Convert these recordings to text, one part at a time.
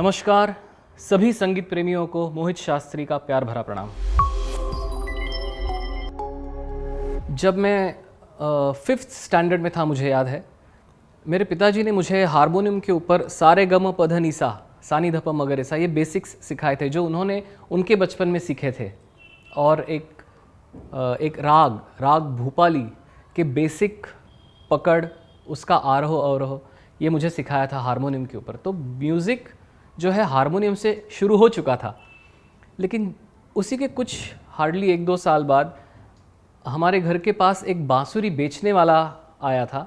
नमस्कार सभी संगीत प्रेमियों को मोहित शास्त्री का प्यार भरा प्रणाम। जब मैं 5th स्टैंडर्ड में था, मुझे याद है, मेरे पिताजी ने मुझे हारमोनियम के ऊपर सारे गम पध निसा सानी धप मगरेसा ये बेसिक्स सिखाए थे, जो उन्होंने उनके बचपन में सीखे थे। और एक राग भूपाली के बेसिक पकड़, उसका आरोह अवरोह, ये मुझे सिखाया था हारमोनियम के ऊपर। तो म्यूज़िक जो है हारमोनियम से शुरू हो चुका था। लेकिन उसी के कुछ हार्डली 1-2 साल बाद हमारे घर के पास एक बांसुरी बेचने वाला आया था,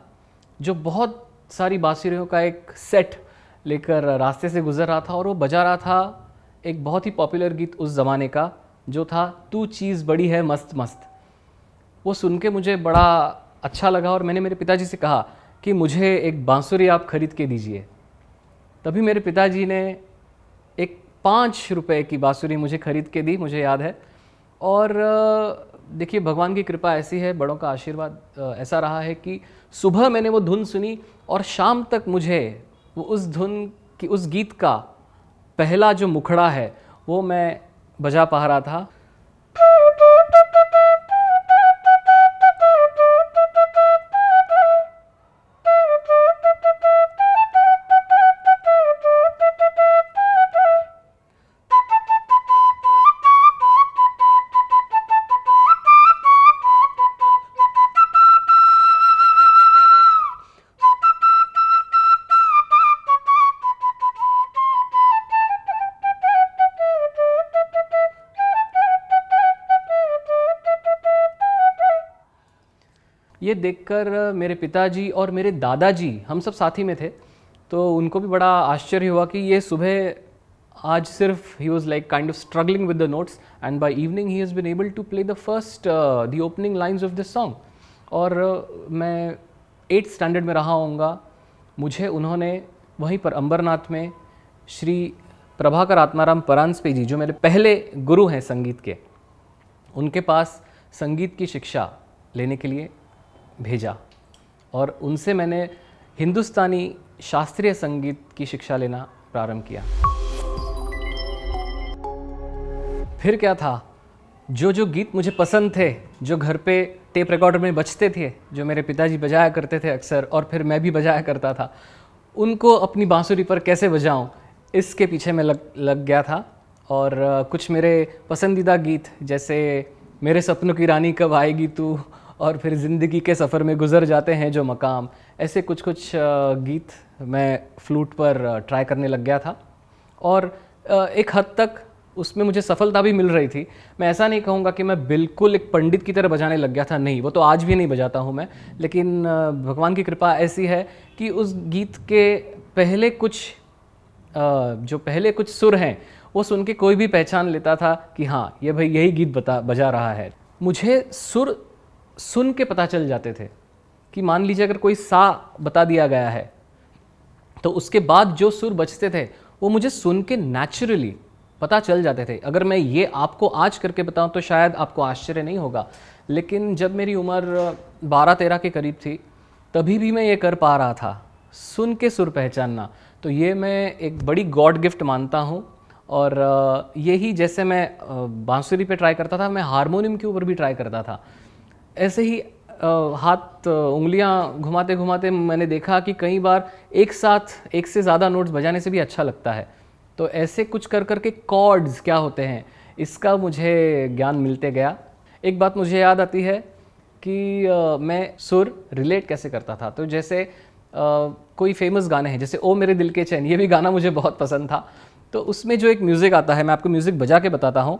जो बहुत सारी बांसुरियों का एक सेट लेकर रास्ते से गुजर रहा था, और वो बजा रहा था एक बहुत ही पॉपुलर गीत उस ज़माने का, जो था तू चीज़ बड़ी है मस्त मस्त। वो सुन के मुझे बड़ा अच्छा लगा और मैंने मेरे पिताजी से कहा कि मुझे एक बांसुरी आप खरीद के दीजिए। तभी मेरे पिताजी ने एक 5 रुपए की बांसुरी मुझे खरीद के दी, मुझे याद है। और देखिए, भगवान की कृपा ऐसी है, बड़ों का आशीर्वाद ऐसा रहा है कि सुबह मैंने वो धुन सुनी और शाम तक मुझे वो उस धुन की, उस गीत का पहला जो मुखड़ा है वो मैं बजा पा रहा था। ये देखकर मेरे पिताजी और मेरे दादाजी, हम सब साथ ही में थे, तो उनको भी बड़ा आश्चर्य हुआ कि ये सुबह आज सिर्फ ही was like kind of struggling with the notes, and by evening he has been able to play the first the opening lines of this song. और मैं 8th स्टैंडर्ड में रहा होऊंगा, मुझे उन्होंने वहीं पर अंबरनाथ में श्री प्रभाकर आत्माराम परांजपे जी, जो मेरे पहले गुरु हैं संगीत के, उनके पास संगीत की शिक्षा लेने के लिए भेजा। और उनसे मैंने हिंदुस्तानी शास्त्रीय संगीत की शिक्षा लेना प्रारंभ किया। फिर क्या था, जो गीत मुझे पसंद थे, जो घर पे टेप रिकॉर्डर में बजते थे, जो मेरे पिताजी बजाया करते थे अक्सर और फिर मैं भी बजाया करता था, उनको अपनी बांसुरी पर कैसे बजाऊं, इसके पीछे मैं लग गया था। और कुछ मेरे पसंदीदा गीत, जैसे मेरे सपनों की रानी कब आएगी तू, और फिर ज़िंदगी के सफ़र में गुजर जाते हैं जो मकाम, ऐसे कुछ गीत मैं फ्लूट पर ट्राई करने लग गया था। और एक हद तक उसमें मुझे सफलता भी मिल रही थी। मैं ऐसा नहीं कहूँगा कि मैं बिल्कुल एक पंडित की तरह बजाने लग गया था, नहीं, वो तो आज भी नहीं बजाता हूँ मैं। लेकिन भगवान की कृपा ऐसी है कि उस गीत के पहले कुछ सुर हैं, वो सुन के कोई भी पहचान लेता था कि हाँ, ये भाई यही गीत बजा रहा है। मुझे सुर सुन के पता चल जाते थे कि मान लीजिए अगर कोई सा बता दिया गया है, तो उसके बाद जो सुर बजते थे वो मुझे सुन के नेचुरली पता चल जाते थे। अगर मैं ये आपको आज करके बताऊं तो शायद आपको आश्चर्य नहीं होगा, लेकिन जब मेरी उम्र 12-13 के करीब थी, तभी भी मैं ये कर पा रहा था, सुन के सुर पहचानना। तो ये मैं एक बड़ी गॉड गिफ्ट मानता हूँ। और यही, जैसे मैं बांसुरी पे ट्राई करता था, मैं हारमोनियम के ऊपर भी ट्राई करता था। ऐसे ही हाथ उंगलियां घुमाते घुमाते मैंने देखा कि कई बार एक साथ एक से ज़्यादा नोट्स बजाने से भी अच्छा लगता है। तो ऐसे कुछ कर करके कॉर्ड्स क्या होते हैं, इसका मुझे ज्ञान मिलते गया। एक बात मुझे याद आती है कि मैं सुर रिलेट कैसे करता था। तो जैसे कोई फेमस गाने हैं, जैसे ओ मेरे दिल के चैन, ये भी गाना मुझे बहुत पसंद था। तो उसमें जो एक म्यूज़िक आता है, मैं आपको म्यूज़िक बजा के बताता हूँ।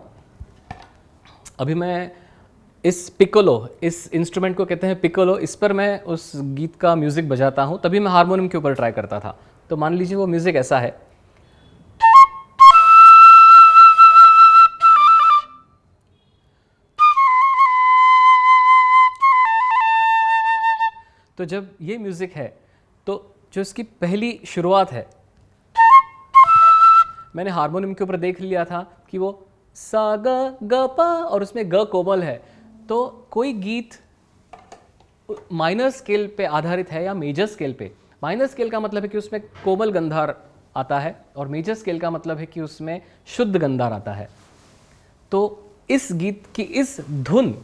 अभी मैं इस पिकोलो, इस इंस्ट्रूमेंट को कहते हैं पिकोलो, इस पर मैं उस गीत का म्यूज़िक बजाता हूँ। तभी मैं हारमोनियम के ऊपर ट्राई करता था। तो मान लीजिए वो म्यूज़िक ऐसा है। तो जब ये म्यूज़िक है, तो जो इसकी पहली शुरुआत है, मैंने हारमोनियम के ऊपर देख लिया था कि वो सा ग ग पा, और उसमें ग कोमल है। तो कोई गीत माइनर स्केल पे आधारित है या मेजर स्केल पे। माइनर स्केल का मतलब है कि उसमें कोमल गंधार आता है और मेजर स्केल का मतलब है कि उसमें शुद्ध गंधार आता है। तो इस गीत की इस धुन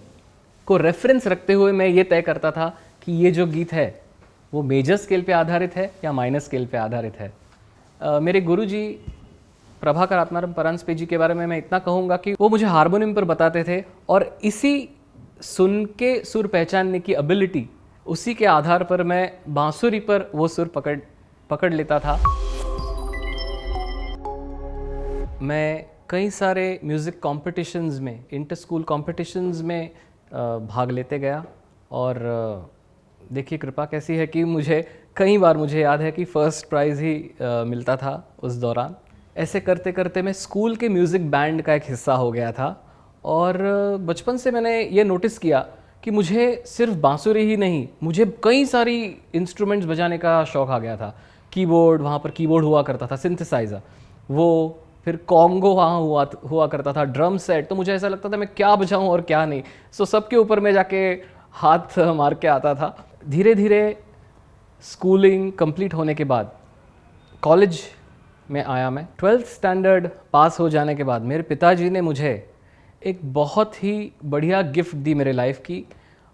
को रेफरेंस रखते हुए मैं ये तय करता था कि ये जो गीत है वो मेजर स्केल पे आधारित है या माइनर स्केल पे आधारित है। मेरे गुरुजी प्रभाकर आत्माराम परांजपे जी के बारे में मैं इतना कहूँगा कि वो मुझे हारमोनियम पर बताते थे और इसी सुन के सुर पहचानने की एबिलिटी, उसी के आधार पर मैं बांसुरी पर वो सुर पकड़ लेता था। मैं कई सारे म्यूज़िक कॉम्पिटिशन्स में, इंटर स्कूल कॉम्पिटिशन्स में भाग लेते गया और देखिए कृपा कैसी है कि मुझे कई बार, मुझे याद है कि फर्स्ट प्राइज़ ही मिलता था उस दौरान। ऐसे करते करते मैं स्कूल के म्यूज़िक बैंड का एक हिस्सा हो गया था और बचपन से मैंने ये नोटिस किया कि मुझे सिर्फ बांसुरी ही नहीं, मुझे कई सारी इंस्ट्रूमेंट्स बजाने का शौक़ आ गया था। कीबोर्ड, वहाँ पर कीबोर्ड हुआ करता था, सिंथेसाइज़र, वो फिर कॉन्गो वहाँ हुआ करता था, ड्रम सेट। तो मुझे ऐसा लगता था मैं क्या बजाऊँ और क्या नहीं। सो सबके ऊपर मैं जाके हाथ मार के आता था। धीरे धीरे स्कूलिंग कंप्लीट होने के बाद कॉलेज में आया मैं। 12th स्टैंडर्ड पास हो जाने के बाद मेरे पिताजी ने मुझे एक बहुत ही बढ़िया गिफ्ट दी मेरे लाइफ की।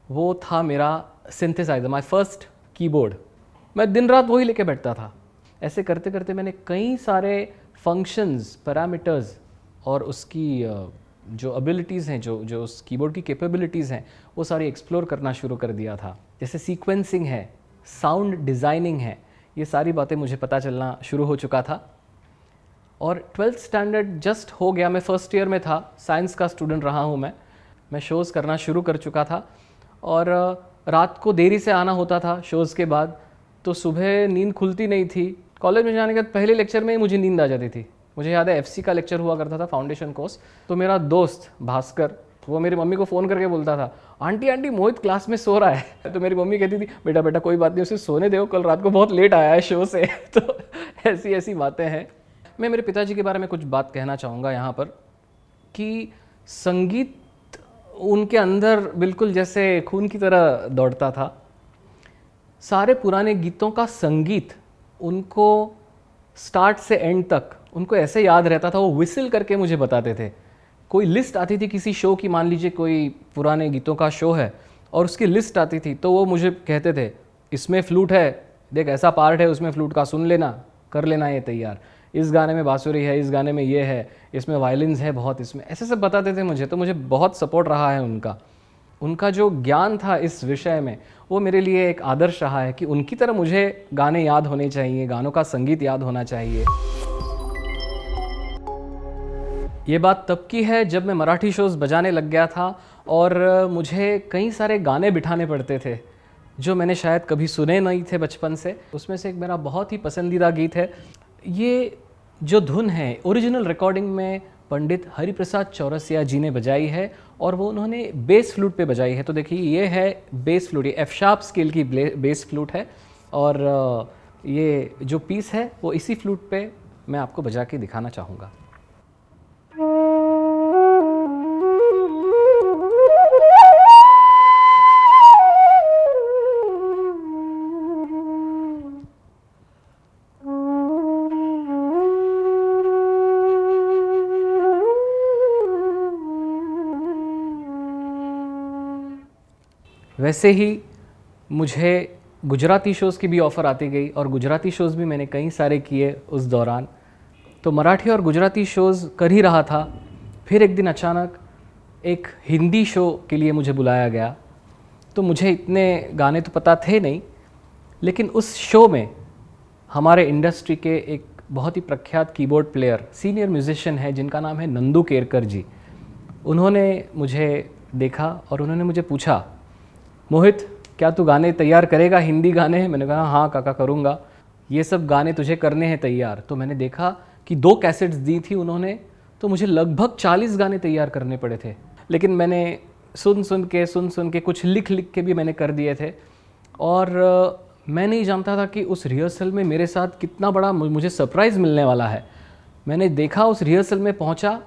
वो था मेरा सिंथेसाइज़र, माय फर्स्ट कीबोर्ड। मैं दिन रात वही लेके बैठता था। ऐसे करते करते मैंने कई सारे फंक्शंस, पैरामीटर्स और उसकी जो एबिलिटीज़ हैं, जो उस कीबोर्ड की कैपेबिलिटीज़ हैं, वो सारी एक्सप्लोर करना शुरू कर दिया था। जैसे सीक्वेंसिंग है, साउंड डिज़ाइनिंग है, ये सारी बातें मुझे पता चलना शुरू हो चुका था। और 12th स्टैंडर्ड जस्ट हो गया, मैं फर्स्ट ईयर में था, साइंस का स्टूडेंट रहा हूँ मैं शोज़ करना शुरू कर चुका था और रात को देरी से आना होता था शोज़ के बाद, तो सुबह नींद खुलती नहीं थी। कॉलेज में जाने के बाद पहले लेक्चर में ही मुझे नींद आ जाती थी। मुझे याद है FC का लेक्चर हुआ करता था, फाउंडेशन कोर्स। तो मेरा दोस्त भास्कर, वो मेरी मम्मी को फ़ोन करके बोलता था, आंटी मोहित क्लास में सो रहा है। तो मेरी मम्मी कहती थी, बेटा बेटा कोई बात नहीं, उसे सोने दो, कल रात को बहुत लेट आया है शो से। तो ऐसी बातें हैं। मैं मेरे पिताजी के बारे में कुछ बात कहना चाहूँगा यहाँ पर कि संगीत उनके अंदर बिल्कुल जैसे खून की तरह दौड़ता था। सारे पुराने गीतों का संगीत उनको स्टार्ट से एंड तक उनको ऐसे याद रहता था, वो विसिल करके मुझे बताते थे। कोई लिस्ट आती थी किसी शो की, मान लीजिए कोई पुराने गीतों का शो है और उसकी लिस्ट आती थी, तो वो मुझे कहते थे, इसमें फ्लूट है, देख ऐसा पार्ट है उसमें फ्लूट का, सुन लेना, कर लेना ये तैयार, इस गाने में बांसुरी है, इस गाने में ये है, इसमें वायलिन्स है बहुत, इसमें ऐसे सब बताते थे मुझे। तो मुझे बहुत सपोर्ट रहा है उनका जो ज्ञान था इस विषय में, वो मेरे लिए एक आदर्श रहा है कि उनकी तरह मुझे गाने याद होने चाहिए, गानों का संगीत याद होना चाहिए। ये बात तब की है जब मैं मराठी शोज़ बजाने लग गया था और मुझे कई सारे गाने बिठाने पड़ते थे जो मैंने शायद कभी सुने नहीं थे बचपन से। उसमें से एक मेरा बहुत ही पसंदीदा गीत है। ये जो धुन है ओरिजिनल रिकॉर्डिंग में पंडित हरिप्रसाद चौरसिया जी ने बजाई है और वो उन्होंने बेस फ्लूट पे बजाई है। तो देखिए ये है बेस फ्लूट, ये एफ शार्प स्केल की बेस फ्लूट है और ये जो पीस है वो इसी फ्लूट पे मैं आपको बजा के दिखाना चाहूँगा। वैसे ही मुझे गुजराती शोज़ की भी ऑफ़र आती गई और गुजराती शोज़ भी मैंने कई सारे किए उस दौरान। तो मराठी और गुजराती शोज़ कर ही रहा था, फिर एक दिन अचानक एक हिंदी शो के लिए मुझे बुलाया गया। तो मुझे इतने गाने तो पता थे नहीं, लेकिन उस शो में हमारे इंडस्ट्री के एक बहुत ही प्रख्यात कीबोर्ड प्लेयर, सीनियर म्यूज़िशियन है जिनका नाम है नंदू केरकर जी। उन्होंने मुझे देखा और उन्होंने मुझे पूछा, मोहित क्या तू गाने तैयार करेगा, हिंदी गाने? मैंने कहा हाँ काका करूँगा, ये सब गाने तुझे करने हैं तैयार। तो मैंने देखा कि 2 कैसेट्स दी थी उन्होंने, तो मुझे लगभग 40 गाने तैयार करने पड़े थे। लेकिन मैंने सुन सुन के कुछ लिख के भी मैंने कर दिए थे और मैं नहीं जानता था कि उस रिहर्सल में मेरे साथ कितना बड़ा मुझे सरप्राइज़ मिलने वाला है। मैंने देखा, उस रिहर्सल में पहुंचा,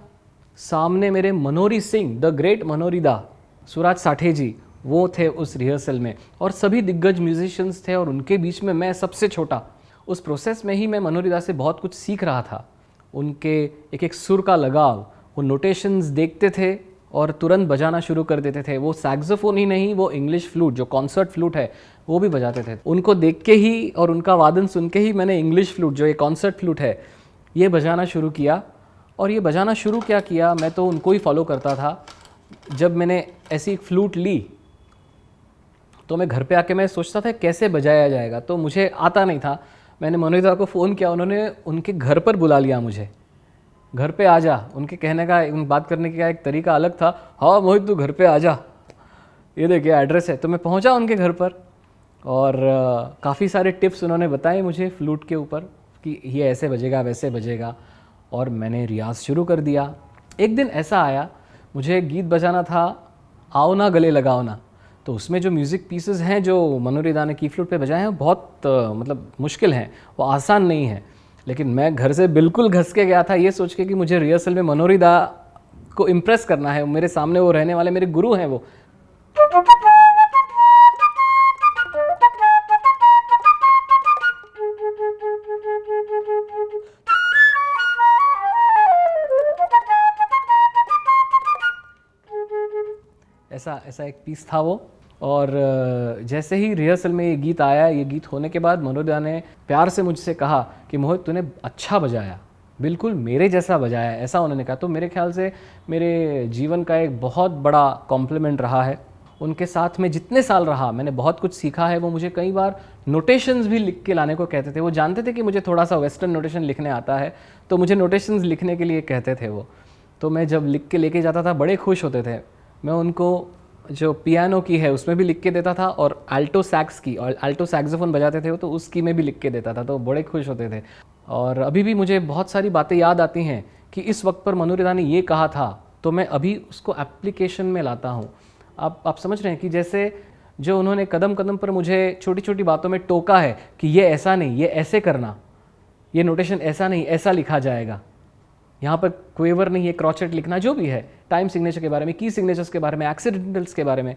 सामने मेरे मनोरी सिंह, द ग्रेट मनोरी दा, सुराज साठे जी, वो थे उस रिहर्सल में और सभी दिग्गज म्यूजिशियंस थे और उनके बीच में मैं सबसे छोटा। उस प्रोसेस में ही मैं मनोहरी दास से बहुत कुछ सीख रहा था। उनके एक एक सुर का लगाव, वो नोटेशंस देखते थे और तुरंत बजाना शुरू कर देते थे। वो सैक्सोफोन ही नहीं, वो इंग्लिश फ्लूट जो कॉन्सर्ट फ्लूट है वो भी बजाते थे। उनको देख के ही और उनका वादन सुन के ही मैंने इंग्लिश फ्लूट जो ये कॉन्सर्ट फ्लूट है ये बजाना शुरू किया। और ये बजाना शुरू क्या किया, मैं तो उनको ही फॉलो करता था। जब मैंने ऐसी एक फ्लूट ली तो मैं घर पे आके मैं सोचता था कैसे बजाया जाएगा, तो मुझे आता नहीं था। मैंने मनोहरी दा को फ़ोन किया, उन्होंने उनके घर पर बुला लिया मुझे, घर पे आ जा। उनके कहने का, उन बात करने का एक तरीका अलग था। हाँ मोहित तू घर पे आ जा, ये देखिए एड्रेस है। तो मैं पहुंचा उनके घर पर और काफ़ी सारे टिप्स उन्होंने बताए मुझे फ्लूट के ऊपर कि ये ऐसे बजेगा वैसे बजेगा, और मैंने रियाज शुरू कर दिया। एक दिन ऐसा आया, मुझे गीत बजाना था आओ ना गले लगाओ ना। तो उसमें जो म्यूज़िक पीसेस हैं जो मनोहरी दा ने की फ्लूट पे बजाए हैं बहुत मतलब मुश्किल हैं, वो आसान नहीं है। लेकिन मैं घर से बिल्कुल घस के गया था ये सोच के कि मुझे रिहर्सल में मनोहरी दा को इम्प्रेस करना है, मेरे सामने वो रहने वाले मेरे गुरु हैं वो। ऐसा ऐसा एक पीस था वो। और जैसे ही रिहर्सल में ये गीत आया, ये गीत होने के बाद मनोहरी दा ने प्यार से मुझसे कहा कि मोहित तूने अच्छा बजाया, बिल्कुल मेरे जैसा बजाया, ऐसा उन्होंने कहा। तो मेरे ख्याल से मेरे जीवन का एक बहुत बड़ा कॉम्प्लीमेंट रहा है। उनके साथ में जितने साल रहा मैंने बहुत कुछ सीखा है। वो मुझे कई बार नोटेशंस भी लिख के लाने को कहते थे। वो जानते थे कि मुझे थोड़ा सा वेस्टर्न नोटेशन लिखने आता है, तो मुझे नोटेशंस लिखने के लिए कहते थे वो। तो मैं जब लिख के लेके जाता था बड़े खुश होते थे। मैं उनको जो पियानो की है उसमें भी लिख के देता था, और अल्टो सैक्स की, और अल्टो सैक्सोफोन बजाते थे वो, तो उसकी में भी लिख के देता था, तो बड़े खुश होते थे। और अभी भी मुझे बहुत सारी बातें याद आती हैं कि इस वक्त पर मनोहरी दा ने ये कहा था, तो मैं अभी उसको एप्लीकेशन में लाता हूँ। आप समझ रहे हैं कि जैसे जो उन्होंने कदम कदम पर मुझे छोटी छोटी बातों में टोका है कि ये ऐसा नहीं, ये ऐसे करना, ये नोटेशन ऐसा नहीं, ऐसा लिखा जाएगा, यहाँ पर क्वेवर नहीं है, क्रॉचेट लिखना, जो भी है, टाइम सिग्नेचर के बारे में, की सिग्नेचर्स के बारे में, एक्सीडेंटल्स के बारे में,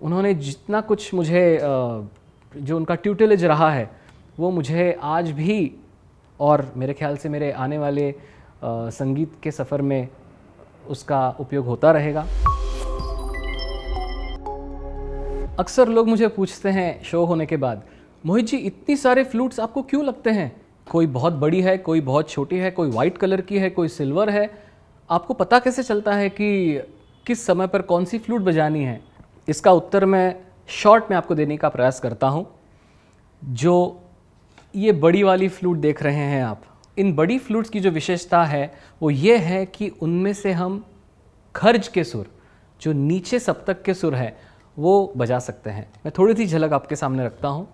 उन्होंने जितना कुछ मुझे जो उनका ट्यूटलेज रहा है वो मुझे आज भी और मेरे ख्याल से मेरे आने वाले संगीत के सफ़र में उसका उपयोग होता रहेगा। अक्सर लोग मुझे पूछते हैं शो होने के बाद, मोहित जी इतनी सारे फ्लूट्स आपको क्यों लगते हैं? कोई बहुत बड़ी है, कोई बहुत छोटी है, कोई वाइट कलर की है, कोई सिल्वर है, आपको पता कैसे चलता है कि किस समय पर कौन सी फ्लूट बजानी है? इसका उत्तर मैं शॉर्ट में आपको देने का प्रयास करता हूँ। जो ये बड़ी वाली फ्लूट देख रहे हैं आप, इन बड़ी फ्लूट्स की जो विशेषता है वो ये है कि उनमें से हम खर्ज के सुर, जो नीचे सप्तक के सुर हैं, वो बजा सकते हैं। मैं थोड़ी सी झलक आपके सामने रखता हूँ।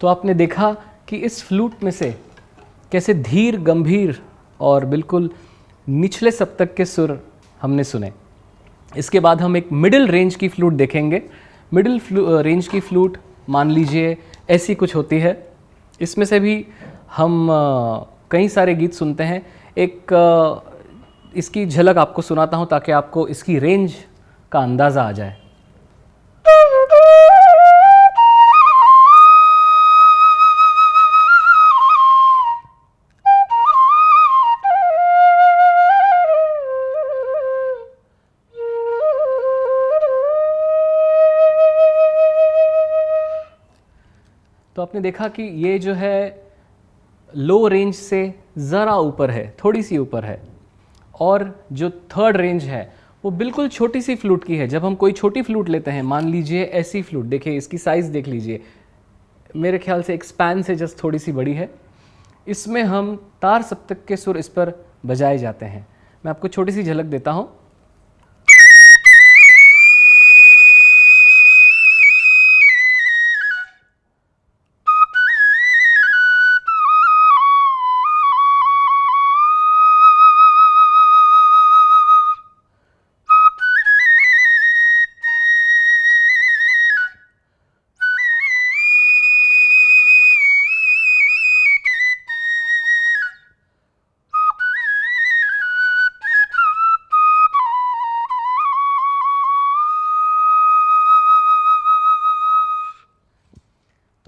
तो आपने देखा कि इस फ्लूट में से कैसे धीर, गंभीर और बिल्कुल निचले सप्तक के सुर हमने सुने। इसके बाद हम एक मिडिल रेंज की फ्लूट देखेंगे। मिडिल रेंज की फ्लूट मान लीजिए ऐसी कुछ होती है। इसमें से भी हम कई सारे गीत सुनते हैं। एक इसकी झलक आपको सुनाता हूँ ताकि आपको इसकी रेंज का अंदाज़ा आ जाए। तो आपने देखा कि ये जो है लो रेंज से ज़रा ऊपर है, थोड़ी सी ऊपर है, और जो थर्ड रेंज है वो बिल्कुल छोटी सी फ्लूट की है। जब हम कोई छोटी फ्लूट लेते हैं, मान लीजिए ऐसी फ्लूट, देखिए इसकी साइज़ देख लीजिए, मेरे ख्याल से एक स्पैन से जस्ट थोड़ी सी बड़ी है। इसमें हम तार सप्तक के सुर इस पर बजाए जाते हैं। मैं आपको छोटी सी झलक देता हूँ।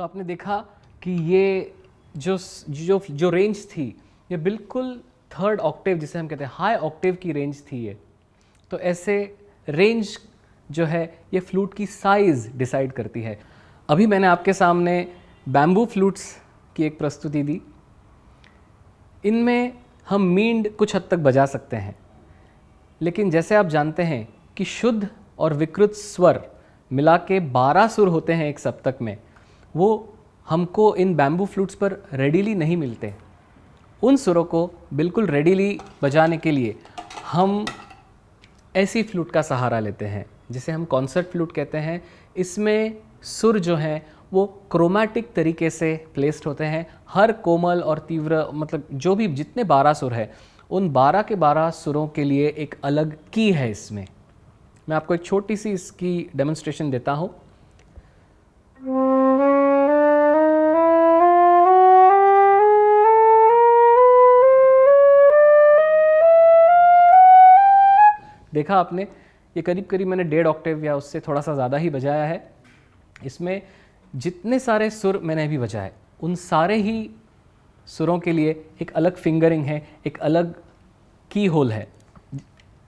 तो आपने देखा कि ये जो जो जो रेंज थी, ये बिल्कुल थर्ड ऑक्टेव जिसे हम कहते हैं हाई ऑक्टेव की रेंज थी ये। तो ऐसे रेंज जो है ये फ्लूट की साइज़ डिसाइड करती है। अभी मैंने आपके सामने बैम्बू फ्लूट्स की एक प्रस्तुति दी। इनमें हम मींड कुछ हद तक बजा सकते हैं, लेकिन जैसे आप जानते हैं कि शुद्ध और विकृत स्वर मिला के 12 सुर होते हैं एक सप्तक में, वो हमको इन बैम्बू फ्लूट्स पर रेडीली नहीं मिलते। उन सुरों को बिल्कुल रेडीली बजाने के लिए हम ऐसी फ्लूट का सहारा लेते हैं जिसे हम कॉन्सर्ट फ्लूट कहते हैं। इसमें सुर जो हैं वो क्रोमैटिक तरीके से प्लेस्ड होते हैं। हर कोमल और तीव्र, मतलब जो भी जितने 12 सुर हैं, उन 12 के 12 सुरों के लिए एक अलग की है इसमें। मैं आपको एक छोटी सी इसकी डेमोन्स्ट्रेशन देता हूँ। देखा आपने, ये करीब करीब मैंने 1.5 ऑक्टेव या उससे थोड़ा सा ज़्यादा ही बजाया है। इसमें जितने सारे सुर मैंने अभी बजाए, उन सारे ही सुरों के लिए एक अलग फिंगरिंग है, एक अलग की होल है।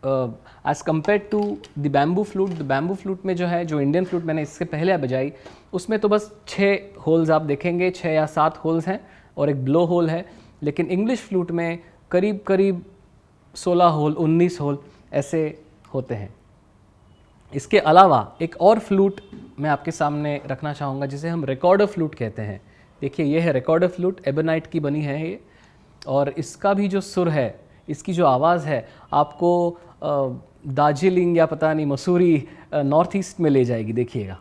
As compare to the bamboo flute में जो है, जो इंडियन फ्लूट मैंने इससे पहले बजाई, उसमें तो बस 6 होल्स आप देखेंगे, 6 या 7 होल्स हैं और एक ब्लो होल है। लेकिन इंग्लिश फ्लूट में करीब करीब 16 होल, 19 होल ऐसे होते हैं। इसके अलावा एक और फ्लूट मैं आपके सामने रखना चाहूँगा जिसे हम रिकॉर्डर फ्लूट कहते हैं। देखिए, ये है रिकॉर्डर फ्लूट, एबोनाइट की बनी है ये, और इसका भी जो सुर है, इसकी जो आवाज़ है, आपको दार्जिलिंग या पता नहीं मसूरी, नॉर्थ ईस्ट में ले जाएगी। देखिएगा,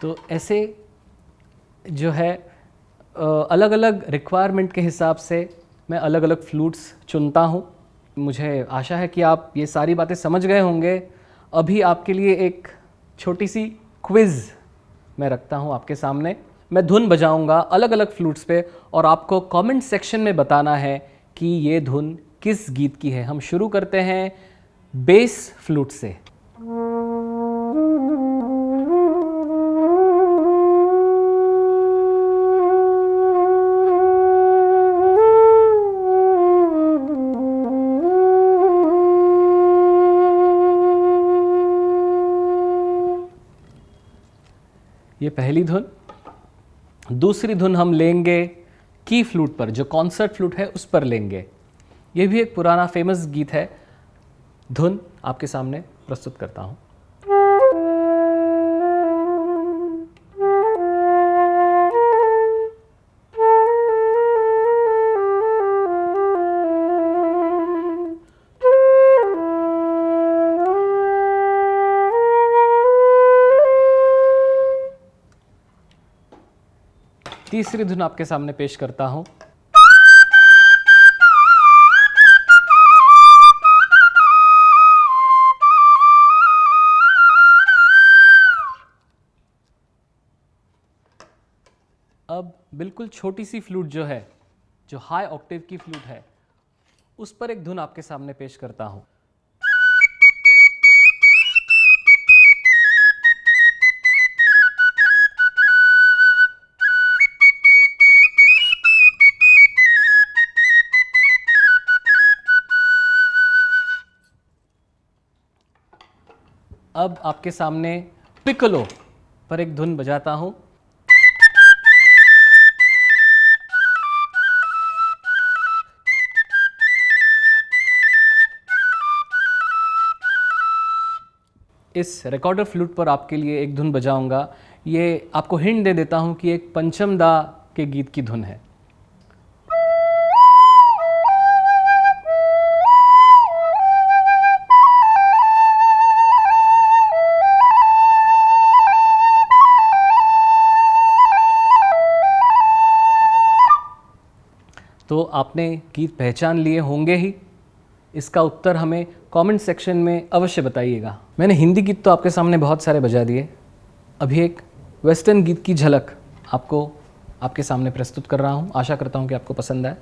तो ऐसे जो है अलग अलग रिक्वायरमेंट के हिसाब से मैं अलग अलग फ्लूट्स चुनता हूँ। मुझे आशा है कि आप ये सारी बातें समझ गए होंगे। अभी आपके लिए एक छोटी सी क्विज़ मैं रखता हूँ आपके सामने। मैं धुन बजाऊँगा अलग अलग फ्लूट्स पे और आपको कमेंट सेक्शन में बताना है कि ये धुन किस गीत की है। हम शुरू करते हैं बेस फ्लूट से। ये पहली धुन। दूसरी धुन हम लेंगे की फ्लूट पर, जो कॉन्सर्ट फ्लूट है उस पर लेंगे। ये भी एक पुराना फेमस गीत है। धुन आपके सामने प्रस्तुत करता हूँ। तीसरी धुन आपके सामने पेश करता हूं। अब बिल्कुल छोटी सी फ्लूट जो है, जो हाई ऑक्टेव की फ्लूट है, उस पर एक धुन आपके सामने पेश करता हूं। अब आपके सामने पिकोलो पर एक धुन बजाता हूं। इस रिकॉर्डर फ्लूट पर आपके लिए एक धुन बजाऊंगा। ये आपको हिंट दे देता हूं कि एक पंचम दा के गीत की धुन है। तो आपने गीत पहचान लिए होंगे ही। इसका उत्तर हमें कमेंट सेक्शन में अवश्य बताइएगा। मैंने हिंदी गीत तो आपके सामने बहुत सारे बजा दिए, अभी एक वेस्टर्न गीत की झलक आपको आपके सामने प्रस्तुत कर रहा हूँ। आशा करता हूँ कि आपको पसंद आए।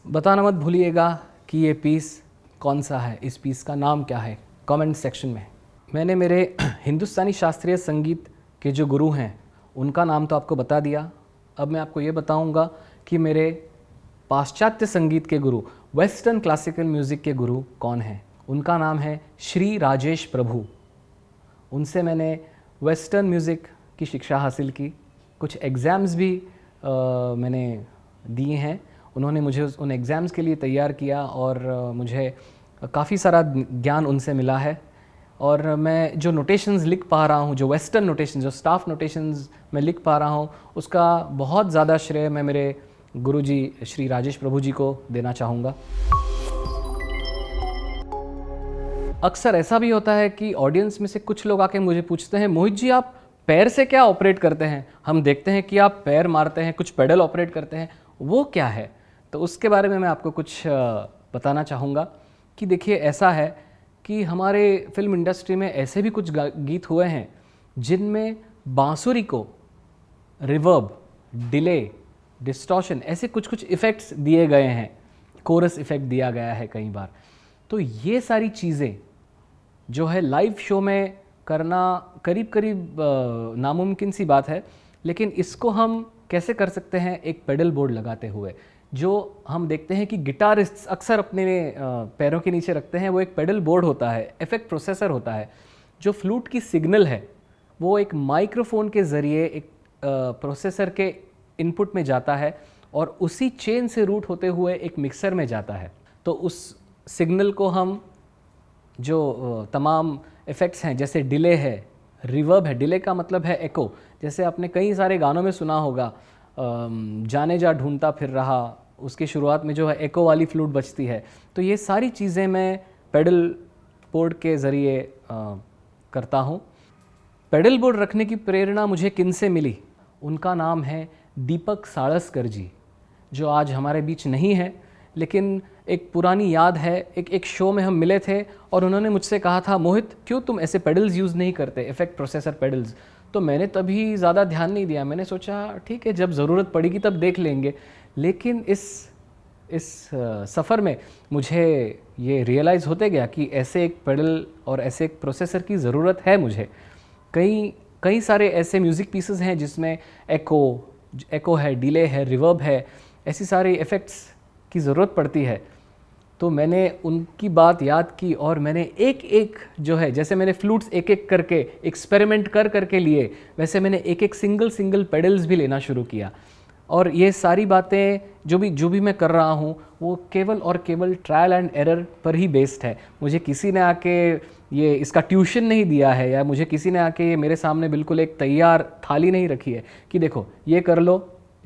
बताना मत भूलिएगा कि ये पीस कौन सा है, इस पीस का नाम क्या है, कमेंट सेक्शन में। मैंने मेरे हिंदुस्तानी शास्त्रीय संगीत के जो गुरु हैं उनका नाम तो आपको बता दिया। अब मैं आपको ये बताऊंगा कि मेरे पाश्चात्य संगीत के गुरु, वेस्टर्न क्लासिकल म्यूज़िक के गुरु कौन हैं। उनका नाम है श्री राजेश प्रभु। उनसे मैंने वेस्टर्न म्यूज़िक की शिक्षा हासिल की, कुछ एग्ज़ाम्स भी मैंने दिए हैं। उन्होंने मुझे उन एग्ज़ाम्स के लिए तैयार किया और मुझे काफ़ी सारा ज्ञान उनसे मिला है। और मैं जो नोटेशंस लिख पा रहा हूँ, जो वेस्टर्न नोटेशंस, जो स्टाफ नोटेशंस मैं लिख पा रहा हूँ, उसका बहुत ज़्यादा श्रेय मैं मेरे गुरुजी श्री राजेश प्रभु जी को देना चाहूँगा। अक्सर ऐसा भी होता है कि ऑडियंस में से कुछ लोग आके मुझे पूछते हैं, मोहित जी आप पैर से क्या ऑपरेट करते हैं? हम देखते हैं कि आप पैर मारते हैं, कुछ पेडल ऑपरेट करते हैं, वो क्या है? तो उसके बारे में मैं आपको कुछ बताना चाहूँगा कि देखिए, ऐसा है कि हमारे फिल्म इंडस्ट्री में ऐसे भी कुछ गीत हुए हैं जिनमें बांसुरी को रिवर्ब, डिले, डिस्टॉर्शन, ऐसे कुछ कुछ इफ़ेक्ट्स दिए गए हैं, कोरस इफ़ेक्ट दिया गया है कई बार। तो ये सारी चीज़ें जो है लाइव शो में करना करीब करीब नामुमकिन सी बात है, लेकिन इसको हम कैसे कर सकते हैं? एक पेडल बोर्ड लगाते हुए। जो हम देखते हैं कि गिटारिस्ट्स अक्सर अपने पैरों के नीचे रखते हैं, वो एक पेडल बोर्ड होता है, इफेक्ट प्रोसेसर होता है। जो फ्लूट की सिग्नल है वो एक माइक्रोफोन के ज़रिए एक प्रोसेसर के इनपुट में जाता है और उसी चेन से रूट होते हुए एक मिक्सर में जाता है। तो उस सिग्नल को हम जो तमाम इफ़ेक्ट्स हैं, जैसे डिले है, रिवर्ब है, डिले का मतलब है एको, जैसे आपने कई सारे गानों में सुना होगा, जाने जा ढूंढता फिर रहा, उसकी शुरुआत में जो है एको वाली फ्लूट बजती है। तो ये सारी चीज़ें मैं पेडल बोर्ड के ज़रिए करता हूँ। पेडल बोर्ड रखने की प्रेरणा मुझे किन से मिली? उनका नाम है दीपक साळस्कर जी, जो आज हमारे बीच नहीं है, लेकिन एक पुरानी याद है। एक शो में हम मिले थे और उन्होंने मुझसे कहा था, मोहित क्यों तुम ऐसे पेडल्स यूज़ नहीं करते, इफ़ेक्ट प्रोसेसर पेडल्स? तो मैंने तभी ज़्यादा ध्यान नहीं दिया, मैंने सोचा ठीक है, जब ज़रूरत पड़ेगी तब देख लेंगे। लेकिन इस सफ़र में मुझे ये रियलाइज़ होते गया कि ऐसे एक पेडल और ऐसे एक प्रोसेसर की ज़रूरत है मुझे। कई सारे ऐसे म्यूज़िक पीसेस हैं जिसमें एको है, डिले है, रिवर्ब है, ऐसी सारी इफ़ेक्ट्स की ज़रूरत पड़ती है। तो मैंने उनकी बात याद की और मैंने एक एक जो है, जैसे मैंने फ्लूट्स एक एक करके एक्सपेरिमेंट करके लिए, वैसे मैंने एक एक सिंगल पेडल्स भी लेना शुरू किया। और ये सारी बातें जो भी मैं कर रहा हूँ वो केवल और केवल ट्रायल एंड एरर पर ही बेस्ड है। मुझे किसी ने आके ये इसका ट्यूशन नहीं दिया है, या मुझे किसी ने आके मेरे सामने बिल्कुल एक तैयार थाली नहीं रखी है कि देखो ये कर लो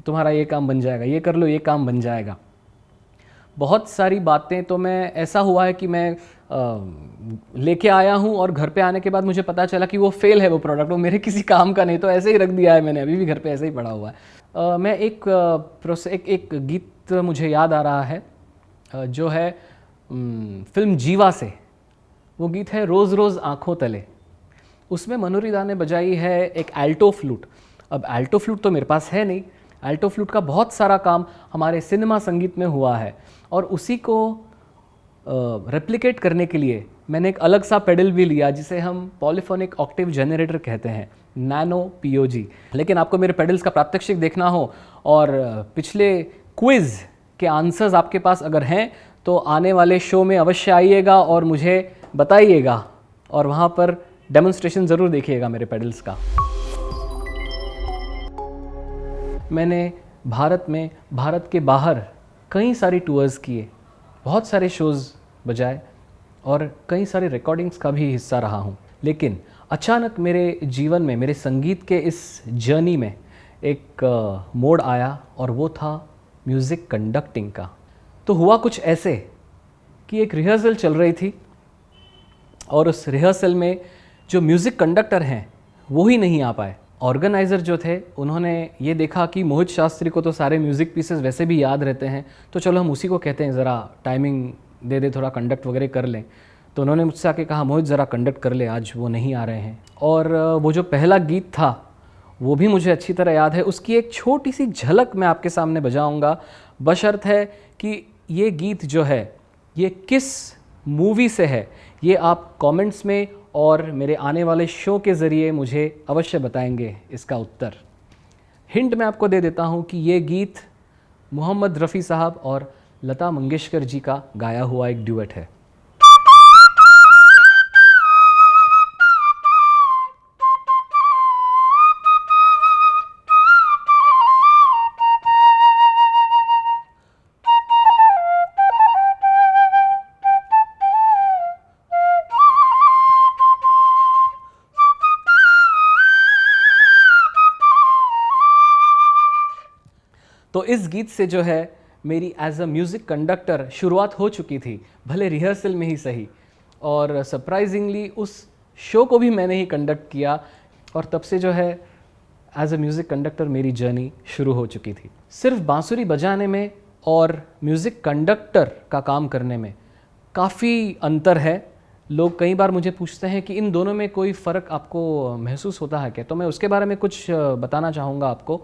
तुम्हारा ये काम बन जाएगा, ये कर लो ये काम बन जाएगा। बहुत सारी बातें तो मैं ऐसा हुआ है कि मैं लेके आया हूँ और घर पे आने के बाद मुझे पता चला कि वो फेल है, वो प्रोडक्ट, वो मेरे किसी काम का नहीं, तो ऐसे ही रख दिया है मैंने, अभी भी घर पे ऐसे ही पड़ा हुआ है। मैं एक गीत मुझे याद आ रहा है जो है फिल्म जीवा से। वो गीत है रोज़ रोज़ आँखों तले। उसमें मनोरी दा ने बजाई है एक एल्टो फ्लूट। अब एल्टो फ्लूट तो मेरे पास है नहीं, एल्टो फ्लूट का बहुत सारा काम हमारे सिनेमा संगीत में हुआ है और उसी को रेप्लिकेट करने के लिए मैंने एक अलग सा पेडल भी लिया जिसे हम पॉलीफोनिक ऑक्टेव जनरेटर कहते हैं, नैनो पीओजी। लेकिन आपको मेरे पेडल्स का प्रात्यक्षिक देखना हो और पिछले क्विज़ के आंसर्स आपके पास अगर हैं तो आने वाले शो में अवश्य आइएगा और मुझे बताइएगा, और वहाँ पर डेमोन्स्ट्रेशन ज़रूर देखिएगा मेरे पेडल्स का। मैंने भारत में, भारत के बाहर कई सारी टूर्स किए, बहुत सारे शोज़ बजाए और कई सारे रिकॉर्डिंग्स का भी हिस्सा रहा हूँ। लेकिन अचानक मेरे जीवन में, मेरे संगीत के इस जर्नी में एक मोड़ आया और वो था म्यूज़िक कंडक्टिंग का। तो हुआ कुछ ऐसे कि एक रिहर्सल चल रही थी और उस रिहर्सल में जो म्यूज़िक कंडक्टर हैं वो ही नहीं आ पाए। ऑर्गेनाइज़र जो थे उन्होंने ये देखा कि मोहित शास्त्री को तो सारे म्यूज़िक पीसेस वैसे भी याद रहते हैं, तो चलो हम उसी को कहते हैं, ज़रा टाइमिंग दे दे, थोड़ा कंडक्ट वगैरह कर लें। तो उन्होंने मुझसे आके कहा, मोहित ज़रा कंडक्ट कर ले, आज वो नहीं आ रहे हैं। और वो जो पहला गीत था वो भी मुझे अच्छी तरह याद है। उसकी एक छोटी सी झलक मैं आपके सामने बजाऊंगा, बशर्त है कि ये गीत जो है ये किस मूवी से है ये आप कमेंट्स में और मेरे आने वाले शो के ज़रिए मुझे अवश्य बताएंगे इसका उत्तर। हिंट मैं आपको दे देता हूँ कि ये गीत मोहम्मद रफ़ी साहब और लता मंगेशकर जी का गाया हुआ एक ड्यूएट है। तो इस गीत से जो है मेरी एज अ म्यूज़िक कंडक्टर शुरुआत हो चुकी थी, भले रिहर्सल में ही सही। और सरप्राइजिंगली उस शो को भी मैंने ही कंडक्ट किया और तब से जो है एज अ म्यूज़िक कंडक्टर मेरी जर्नी शुरू हो चुकी थी। सिर्फ बांसुरी बजाने में और म्यूज़िक कंडक्टर का काम करने में काफ़ी अंतर है। लोग कई बार मुझे पूछते हैं कि इन दोनों में कोई फ़र्क आपको महसूस होता है क्या, तो मैं उसके बारे में कुछ बताना चाहूँगा आपको।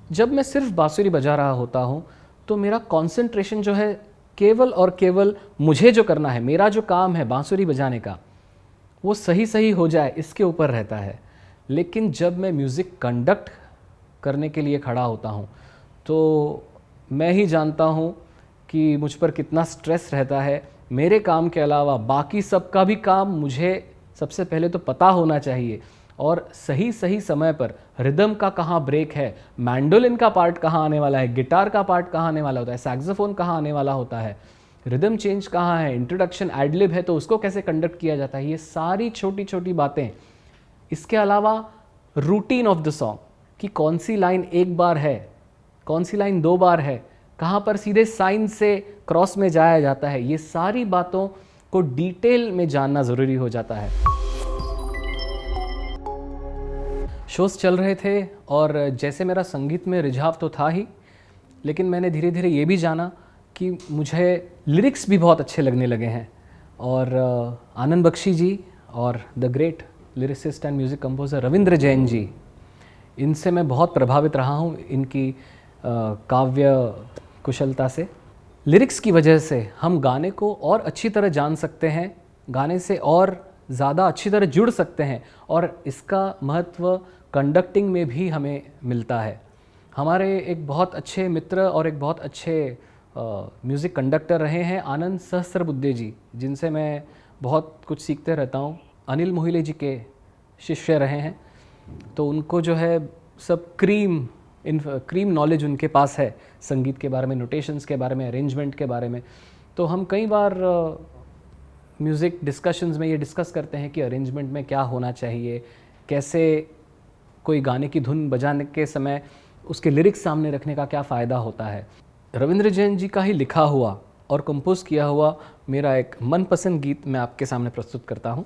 जब मैं सिर्फ बांसुरी बजा रहा होता हूँ तो मेरा कंसंट्रेशन जो है केवल और केवल मुझे जो करना है, मेरा जो काम है बांसुरी बजाने का, वो सही सही हो जाए इसके ऊपर रहता है। लेकिन जब मैं म्यूज़िक कंडक्ट करने के लिए खड़ा होता हूँ तो मैं ही जानता हूँ कि मुझ पर कितना स्ट्रेस रहता है। मेरे काम के अलावा बाकी सबका भी काम मुझे सबसे पहले तो पता होना चाहिए और सही सही समय पर रिदम का कहाँ ब्रेक है, मैंडोलिन का पार्ट कहाँ आने वाला है, गिटार का पार्ट कहाँ आने वाला होता है, सैक्सोफोन कहाँ आने वाला होता है, रिदम चेंज कहाँ है, इंट्रोडक्शन एडलिब है तो उसको कैसे कंडक्ट किया जाता है, ये सारी छोटी छोटी बातें। इसके अलावा रूटीन ऑफ द सॉन्ग कि कौन सी लाइन एक बार है, कौन सी लाइन दो बार है, कहाँ पर सीधे साइन से क्रॉस में जाया जाता है, ये सारी बातों को डिटेल में जानना ज़रूरी हो जाता है। शोज़ चल रहे थे और जैसे मेरा संगीत में रिझाव तो था ही, लेकिन मैंने धीरे धीरे ये भी जाना कि मुझे लिरिक्स भी बहुत अच्छे लगने लगे हैं। और आनंद बख्शी जी और the great lyricist and music composer Ravindra Jain ji, इनसे मैं बहुत प्रभावित रहा हूँ, इनकी काव्य कुशलता से। लिरिक्स की वजह से हम गाने को और अच्छी तरह जान सकते हैं, गाने से और ज़्यादा अच्छी तरह जुड़ सकते हैं और इसका महत्व कंडक्टिंग में भी हमें मिलता है। हमारे एक बहुत अच्छे मित्र और एक बहुत अच्छे म्यूज़िक कंडक्टर रहे हैं आनंद सहस्त्रबुद्धे जी, जिनसे मैं बहुत कुछ सीखते रहता हूँ। अनिल मोहिले जी के शिष्य रहे हैं, तो उनको जो है सब क्रीम नॉलेज उनके पास है संगीत के बारे में, नोटेशंस के बारे में, अरेंजमेंट के बारे में। तो हम कई बार म्यूज़िक डिस्कशंस में ये डिस्कस करते हैं कि अरेंजमेंट में क्या होना चाहिए, कैसे कोई गाने की धुन बजाने के समय उसके लिरिक्स सामने रखने का क्या फ़ायदा होता है। रविंद्र जैन जी का ही लिखा हुआ और कंपोज किया हुआ मेरा एक मनपसंद गीत मैं आपके सामने प्रस्तुत करता हूँ।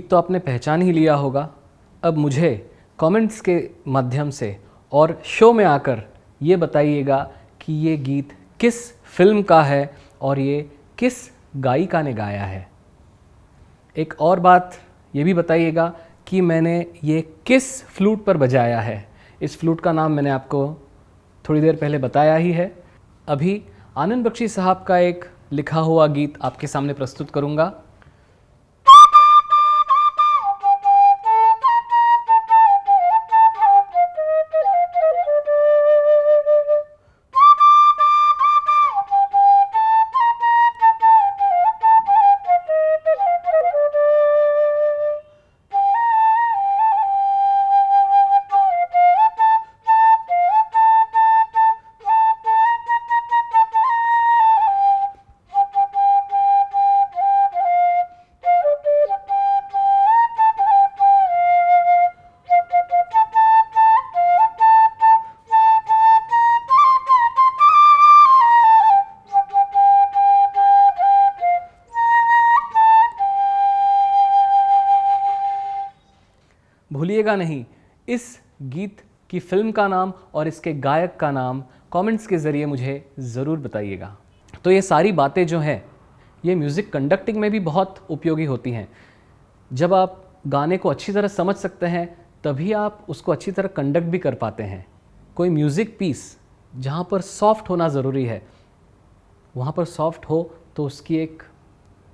गीत तो आपने पहचान ही लिया होगा। अब मुझे कमेंट्स के माध्यम से और शो में आकर ये बताइएगा कि ये गीत किस फिल्म का है और ये किस गायिका ने गाया है। एक और बात ये भी बताइएगा कि मैंने ये किस फ्लूट पर बजाया है। इस फ्लूट का नाम मैंने आपको थोड़ी देर पहले बताया ही है। अभी आनंद बख्शी साहब का एक लिखा हुआ गीत आपके सामने प्रस्तुत करूंगा। भूलिएगा नहीं, इस गीत की फिल्म का नाम और इसके गायक का नाम कमेंट्स के ज़रिए मुझे ज़रूर बताइएगा। तो ये सारी बातें जो हैं ये म्यूज़िक कंडक्टिंग में भी बहुत उपयोगी होती हैं। जब आप गाने को अच्छी तरह समझ सकते हैं तभी आप उसको अच्छी तरह कंडक्ट भी कर पाते हैं। कोई म्यूज़िक पीस जहाँ पर सॉफ्ट होना ज़रूरी है, वहाँ पर सॉफ्ट हो तो उसकी एक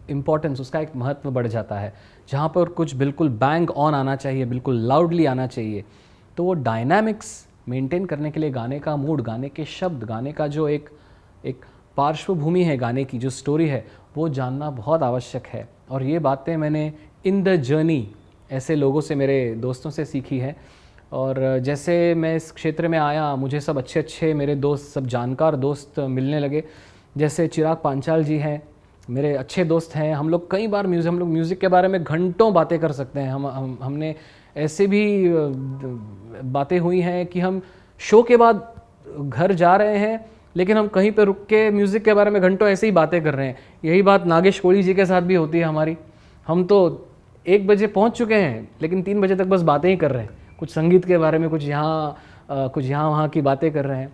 इम्पॉर्टेंस, उसका एक महत्व बढ़ जाता है। जहाँ पर कुछ बिल्कुल बैंग ऑन आना चाहिए, बिल्कुल लाउडली आना चाहिए, तो वो डायनामिक्स मेंटेन करने के लिए गाने का मूड, गाने के शब्द, गाने का जो एक पार्श्वभूमि है, गाने की जो स्टोरी है, वो जानना बहुत आवश्यक है। और ये बातें मैंने इन द जर्नी ऐसे लोगों से, मेरे दोस्तों से सीखी है। और जैसे मैं इस क्षेत्र में आया, मुझे सब अच्छे अच्छे मेरे दोस्त, सब जानकार दोस्त मिलने लगे। जैसे चिराग पांचाल जी हैं, मेरे अच्छे दोस्त हैं। हम लोग कई बार म्यूज़िक के बारे में घंटों बातें कर सकते हैं। हमने ऐसे भी बातें हुई हैं कि हम शो के बाद घर जा रहे हैं लेकिन हम कहीं पे रुक के म्यूज़िक के बारे में घंटों ऐसे ही बातें कर रहे हैं। यही बात नागेश कोली जी के साथ भी होती है हमारी। हम तो 1 बजे पहुंच चुके हैं लेकिन 3 बजे तक बस बातें ही कर रहे हैं, कुछ संगीत के बारे में, कुछ यहाँ वहाँ की बातें कर रहे हैं।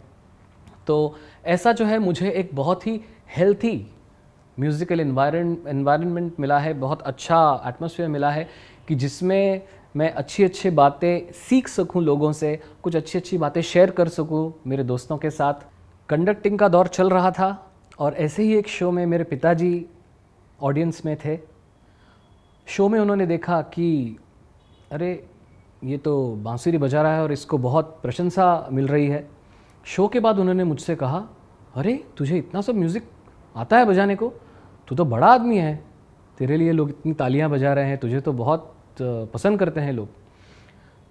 तो ऐसा जो है, मुझे एक बहुत ही हेल्थी म्यूज़िकल एनवायरनमेंट मिला है, बहुत अच्छा एटमॉस्फेयर मिला है कि जिसमें मैं अच्छी बातें सीख सकूं लोगों से, कुछ अच्छी बातें शेयर कर सकूं मेरे दोस्तों के साथ। कंडक्टिंग का दौर चल रहा था और ऐसे ही एक शो में मेरे पिताजी ऑडियंस में थे। शो में उन्होंने देखा कि अरे ये तो बांसुरी बजा रहा है और इसको बहुत प्रशंसा मिल रही है। शो के बाद उन्होंने मुझसे कहा, अरे तुझे इतना सब म्यूज़िक आता है बजाने को, तू तो बड़ा आदमी है, तेरे लिए लोग इतनी तालियां बजा रहे हैं, तुझे तो बहुत पसंद करते हैं लोग।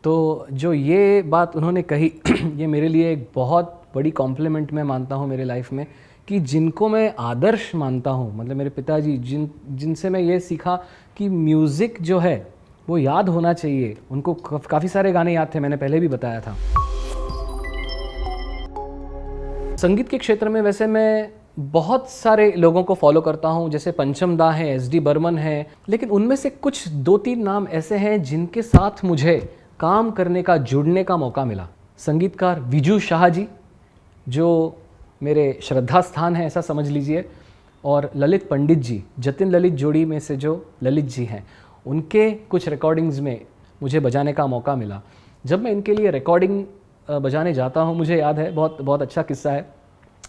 तो जो ये बात उन्होंने कही ये मेरे लिए एक बहुत बड़ी कॉम्प्लीमेंट मैं मानता हूँ मेरे लाइफ में, कि जिनको मैं आदर्श मानता हूँ, मतलब मेरे पिताजी, जिनसे मैं ये सीखा कि म्यूज़िक जो है वो याद होना चाहिए। उनको काफ़ी सारे गाने याद थे, मैंने पहले भी बताया था। संगीत के क्षेत्र में वैसे मैं बहुत सारे लोगों को फॉलो करता हूँ, जैसे पंचम दा हैं, एस डी बर्मन हैं, लेकिन उनमें से कुछ 2-3 नाम ऐसे हैं जिनके साथ मुझे काम करने का, जुड़ने का मौका मिला। संगीतकार विजू शाह जी, जो मेरे श्रद्धा स्थान है ऐसा समझ लीजिए, और ललित पंडित जी, जतिन ललित जोड़ी में से जो ललित जी हैं, उनके कुछ रिकॉर्डिंग्स में मुझे बजाने का मौका मिला। जब मैं इनके लिए रिकॉर्डिंग बजाने जाता हूँ, मुझे याद है, बहुत अच्छा किस्सा है।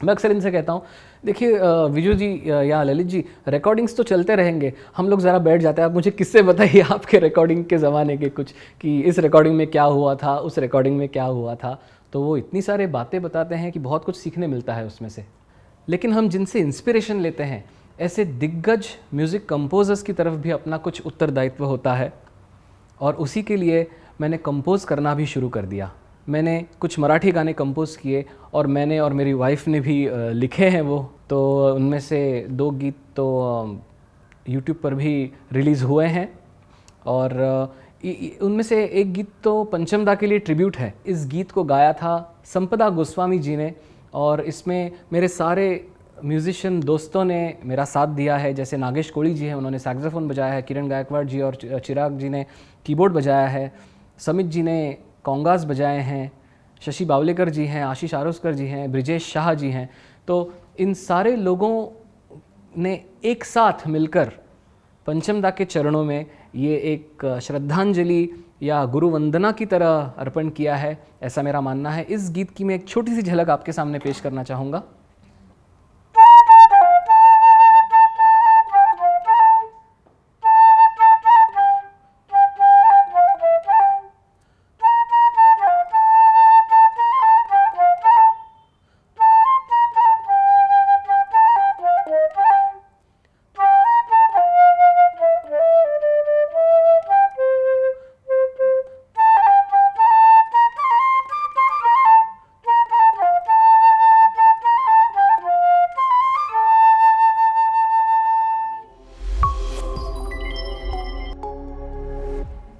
मैं अक्सर इनसे कहता हूँ, देखिए विजू जी या ललित जी, रिकॉर्डिंग्स तो चलते रहेंगे, हम लोग ज़रा बैठ जाते हैं, आप मुझे किस्से बताइए आपके रिकॉर्डिंग के ज़माने के कुछ, कि इस रिकॉर्डिंग में क्या हुआ था, उस रिकॉर्डिंग में क्या हुआ था। तो वो इतनी सारे बातें बताते हैं कि बहुत कुछ सीखने मिलता है उसमें से। लेकिन हम जिनसे इंस्पिरेशन लेते हैं, ऐसे दिग्गज म्यूज़िक कंपोजर्स की तरफ भी अपना कुछ उत्तरदायित्व होता है, और उसी के लिए मैंने कंपोज करना भी शुरू कर दिया। मैंने कुछ मराठी गाने कंपोज़ किए और मैंने और मेरी वाइफ ने भी लिखे हैं वो। तो उनमें से 2 गीत तो यूट्यूब पर भी रिलीज़ हुए हैं, और उनमें से एक गीत तो पंचम दा के लिए ट्रिब्यूट है। इस गीत को गाया था संपदा गोस्वामी जी ने, और इसमें मेरे सारे म्यूज़िशियन दोस्तों ने मेरा साथ दिया है, जैसे नागेश कोड़ी जी हैं, उन्होंने सैक्सोफोन बजाया है, किरण गायकवाड़ जी और चिराग जी ने कीबोर्ड बजाया है, समित जी ने कॉन्गास बजाए हैं, शशि बावलेकर जी हैं, आशीष आरोस्कर जी हैं, ब्रिजेश शाह जी हैं। तो इन सारे लोगों ने एक साथ मिलकर पंचमदा के चरणों में ये एक श्रद्धांजलि या गुरु वंदना की तरह अर्पण किया है, ऐसा मेरा मानना है। इस गीत की मैं एक छोटी सी झलक आपके सामने पेश करना चाहूँगा।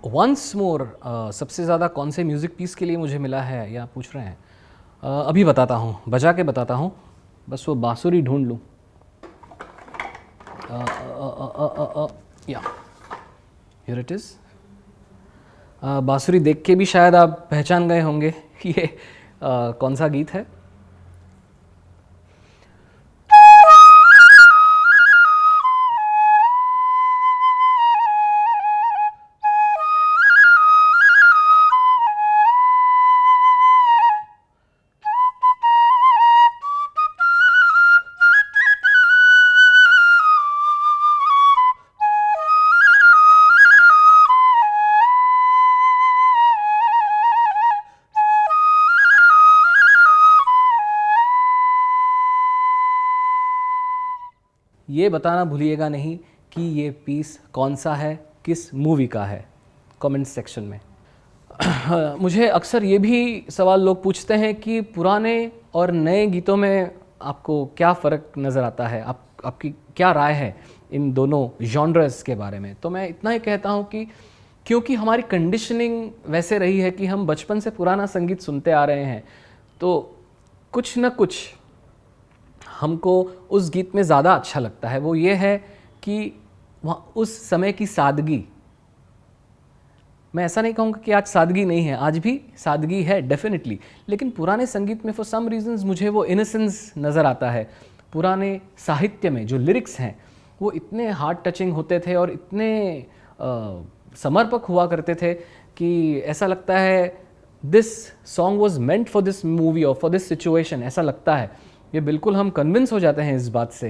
वंस मोर सबसे ज़्यादा कौन से म्यूज़िक पीस के लिए मुझे मिला है या पूछ रहे हैं? अभी बताता हूँ, बजा के बताता हूँ, बस वो बांसुरी ढूंढ लूँ। या हियर इट इज़। बांसुरी देख के भी शायद आप पहचान गए होंगे ये कौन सा गीत है। ये बताना भूलिएगा नहीं कि ये पीस कौन सा है, किस मूवी का है, कमेंट सेक्शन में। मुझे अक्सर ये भी सवाल लोग पूछते हैं कि पुराने और नए गीतों में आपको क्या फ़र्क नज़र आता है, आपकी क्या राय है इन दोनों जॉनर्स के बारे में। तो मैं इतना ही कहता हूँ कि क्योंकि हमारी कंडीशनिंग वैसे रही है कि हम बचपन से पुराना संगीत सुनते आ रहे हैं, तो कुछ न कुछ हमको उस गीत में ज़्यादा अच्छा लगता है। वो ये है कि वहाँ उस समय की सादगी, मैं ऐसा नहीं कहूँगा कि आज सादगी नहीं है, आज भी सादगी है डेफिनेटली, लेकिन पुराने संगीत में फॉर सम रीजंस मुझे वो इनोसेंस नज़र आता है। पुराने साहित्य में जो लिरिक्स हैं वो इतने हार्ट टचिंग होते थे और इतने समर्पक हुआ करते थे कि ऐसा लगता है this song was meant for this movie और फॉर दिस सिचुएशन, ऐसा लगता है। ये बिल्कुल हम कन्विंस हो जाते हैं इस बात से।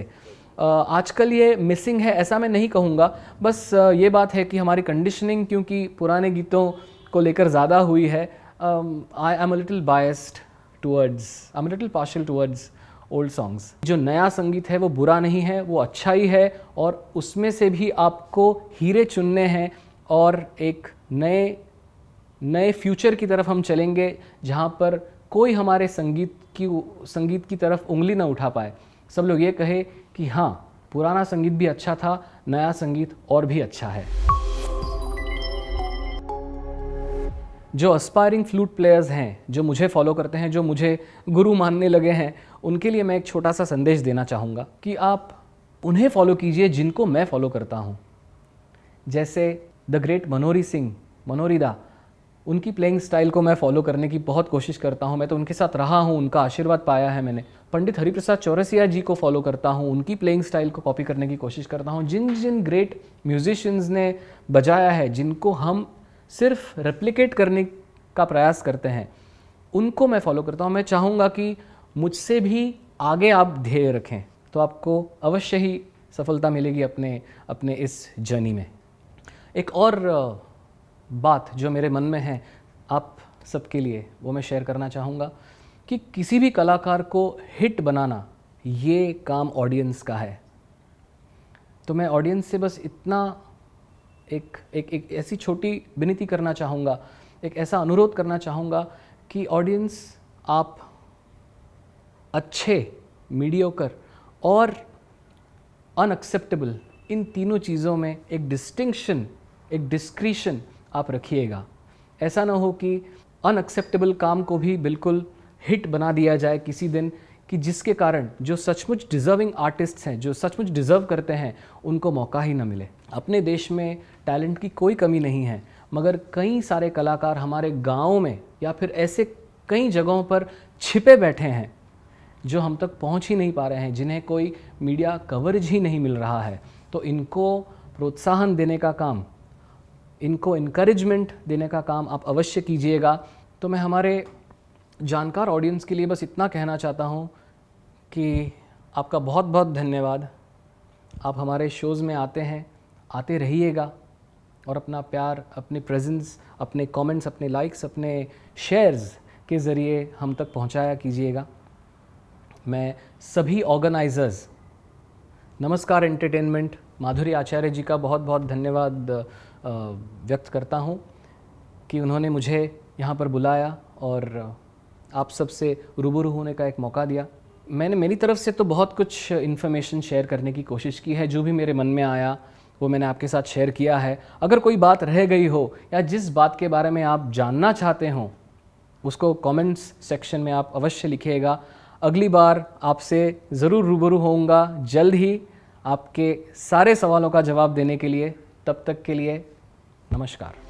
आजकल ये मिसिंग है ऐसा मैं नहीं कहूँगा, बस ये बात है कि हमारी कंडीशनिंग क्योंकि पुराने गीतों को लेकर ज़्यादा हुई है। I am a little biased towards, I am a little partial towards old songs. जो नया संगीत है वो बुरा नहीं है, वो अच्छा ही है और उसमें से भी आपको हीरे चुनने हैं और एक नए फ्यूचर की तरफ हम चलेंगे जहाँ पर कोई हमारे संगीत की तरफ उंगली ना उठा पाए। सब लोग ये कहे कि हाँ पुराना संगीत भी अच्छा था, नया संगीत और भी अच्छा है। जो एस्पायरिंग फ्लूट प्लेयर्स हैं, जो मुझे फॉलो करते हैं, जो मुझे गुरु मानने लगे हैं, उनके लिए मैं एक छोटा सा संदेश देना चाहूँगा कि आप उन्हें फॉलो कीजिए जिनको मैं फॉलो करता हूँ। जैसे द ग्रेट मनोरी सिंह, मनोरी दा, उनकी प्लेइंग स्टाइल को मैं फॉलो करने की बहुत कोशिश करता हूँ। मैं तो उनके साथ रहा हूँ, उनका आशीर्वाद पाया है मैंने। पंडित हरिप्रसाद चौरसिया जी को फॉलो करता हूँ, उनकी प्लेइंग स्टाइल को कॉपी करने की कोशिश करता हूँ। जिन जिन ग्रेट म्यूजिशियंस ने बजाया है, जिनको हम सिर्फ रेप्लिकेट करने का प्रयास करते हैं, उनको मैं फॉलो करता हूँ। मैं चाहूँगा कि मुझसे भी आगे आप ध्येय रखें तो आपको अवश्य ही सफलता मिलेगी अपने इस जर्नी में। एक और बात जो मेरे मन में है आप सबके लिए, वो मैं शेयर करना चाहूँगा कि किसी भी कलाकार को हिट बनाना ये काम ऑडियंस का है। तो मैं ऑडियंस से बस इतना एक ऐसी छोटी विनती करना चाहूँगा, एक ऐसा अनुरोध करना चाहूँगा कि ऑडियंस आप अच्छे, मीडियोकर और अनएक्सेप्टेबल, इन तीनों चीज़ों में एक डिस्टिंक्शन, एक डिस्क्रिशन आप रखिएगा। ऐसा ना हो कि अनएक्सेप्टेबल काम को भी बिल्कुल हिट बना दिया जाए किसी दिन, कि जिसके कारण जो सचमुच डिज़र्विंग आर्टिस्ट्स हैं, जो सचमुच डिज़र्व करते हैं, उनको मौका ही ना मिले। अपने देश में टैलेंट की कोई कमी नहीं है, मगर कई सारे कलाकार हमारे गाँव में या फिर ऐसे कई जगहों पर छिपे बैठे हैं जो हम तक पहुंच ही नहीं पा रहे हैं, जिन्हें कोई मीडिया कवरेज ही नहीं मिल रहा है। तो इनको प्रोत्साहन देने का काम, इनको इनकरेजमेंट देने का काम आप अवश्य कीजिएगा। तो मैं हमारे जानकार ऑडियंस के लिए बस इतना कहना चाहता हूँ कि आपका बहुत बहुत धन्यवाद। आप हमारे शोज़ में आते हैं, आते रहिएगा और अपना प्यार, अपने प्रेजेंस, अपने कमेंट्स, अपने लाइक्स, अपने शेयर्स के ज़रिए हम तक पहुँचाया कीजिएगा। मैं सभी ऑर्गेनाइजर्स, नमस्कार एंटरटेनमेंट, माधुरी आचार्य जी का बहुत बहुत धन्यवाद व्यक्त करता हूँ कि उन्होंने मुझे यहाँ पर बुलाया और आप सबसे रूबरू होने का एक मौका दिया। मैंने मेरी तरफ से तो बहुत कुछ इन्फॉर्मेशन शेयर करने की कोशिश की है, जो भी मेरे मन में आया वो मैंने आपके साथ शेयर किया है। अगर कोई बात रह गई हो या जिस बात के बारे में आप जानना चाहते हो उसको कमेंट्स सेक्शन में आप अवश्य लिखिएगा। अगली बार आपसे ज़रूर रूबरू होऊंगा जल्द ही आपके सारे सवालों का जवाब देने के लिए। तब तक के लिए नमस्कार।